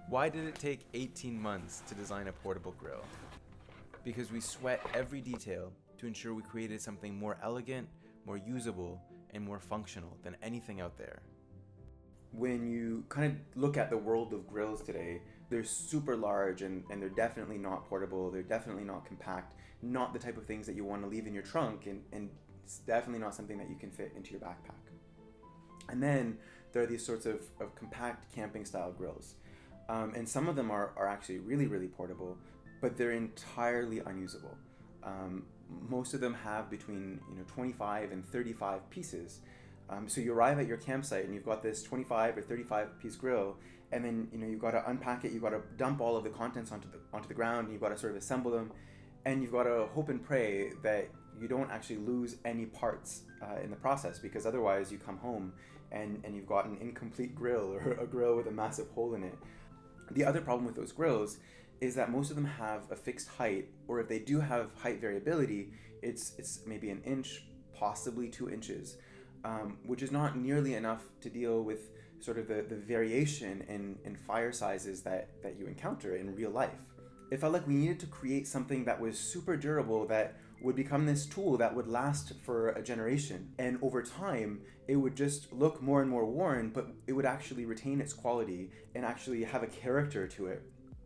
Why did it take 18 months to design a portable grill? Because we sweat every detail to ensure we created something more elegant, more usable, and more functional than anything out there. When you kind of look at the world of grills today, they're super large and they're definitely not portable, they're definitely not compact, not the type of things that you want to leave in your trunk, and it's definitely not something that you can fit into your backpack. And then there are these sorts of compact camping style grills. And some of them are actually really, really portable, but they're entirely unusable. Most of them have between 25 and 35 pieces. So you arrive at your campsite and you've got this 25 or 35 piece grill, and then you've got to unpack it, you've got to dump all of the contents onto the ground, and you've got to sort of assemble them, and you've got to hope and pray that you don't actually lose any parts in the process, because otherwise you come home and you've got an incomplete grill or a grill with a massive hole in it. The other problem with those grills is that most of them have a fixed height, or if they do have height variability, it's maybe an inch, possibly 2 inches, which is not nearly enough to deal with sort of the variation in fire sizes that you encounter in real life. It felt like we needed to create something that was super durable, that would become this tool that would last for a generation. And over time, it would just look more and more worn, but it would actually retain its quality and actually have a character to it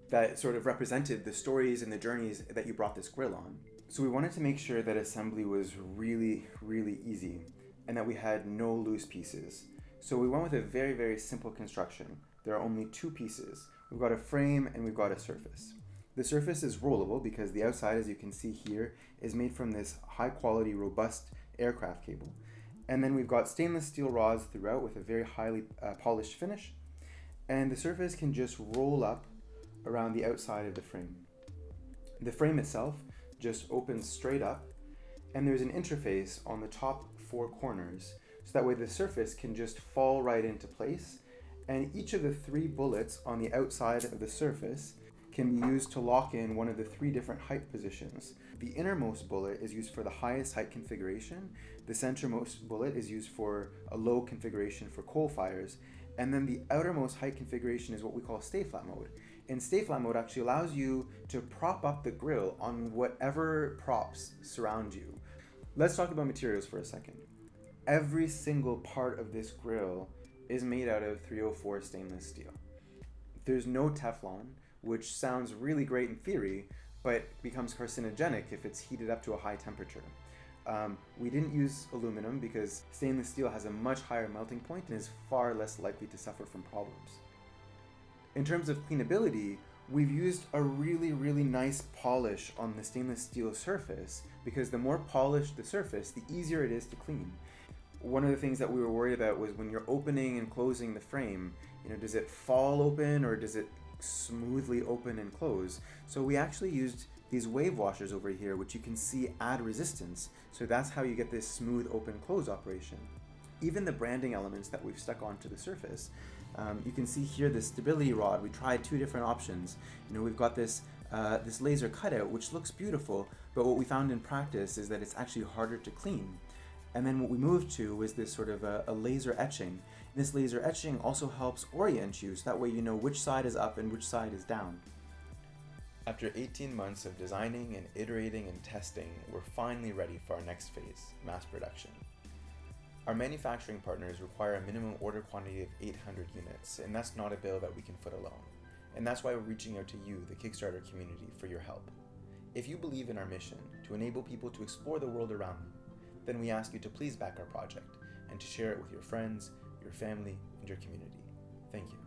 that sort of represented the stories and the journeys that you brought this grill on. So we wanted to make sure that assembly was really, really easy and that we had no loose pieces. So we went with a very, very simple construction. There are only 2 pieces. We've got a frame and we've got a surface. The surface is rollable because the outside, as you can see here, is made from this high quality, robust aircraft cable. And then we've got stainless steel rods throughout with a very highly polished finish. And the surface can just roll up around the outside of the frame. The frame itself just opens straight up, and there's an interface on the top 4 corners, so that way the surface can just fall right into place, and each of the 3 bullets on the outside of the surface can be used to lock in one of the 3 different height positions. The innermost bullet is used for the highest height configuration, the centermost bullet is used for a low configuration for coal fires, and then the outermost height configuration is what we call stay flat mode. And stay flat mode actually allows you to prop up the grill on whatever props surround you. Let's talk about materials for a second. Every single part of this grill is made out of 304 stainless steel. There's no Teflon, which sounds really great in theory, but becomes carcinogenic if it's heated up to a high temperature. We didn't use aluminum because stainless steel has a much higher melting point and is far less likely to suffer from problems. In terms of cleanability, we've used a really, really nice polish on the stainless steel surface, because the more polished the surface, the easier it is to clean. One of the things that we were worried about was when you're opening and closing the frame, does it fall open or does it smoothly open and close? So we actually used these wave washers over here, which you can see add resistance. So that's how you get this smooth open close operation. Even the branding elements that we've stuck onto the surface, you can see here the stability rod. We tried 2 different options. We've got this laser cutout, which looks beautiful, but what we found in practice is that it's actually harder to clean. And then what we moved to was this sort of a laser etching. This laser etching also helps orient you, so that way you know which side is up and which side is down. After 18 months of designing and iterating and testing, we're finally ready for our next phase, mass production. Our manufacturing partners require a minimum order quantity of 800 units, and that's not a bill that we can foot alone. And that's why we're reaching out to you, the Kickstarter community, for your help. If you believe in our mission to enable people to explore the world around them, then we ask you to please back our project and to share it with your friends, your family, and your community. Thank you.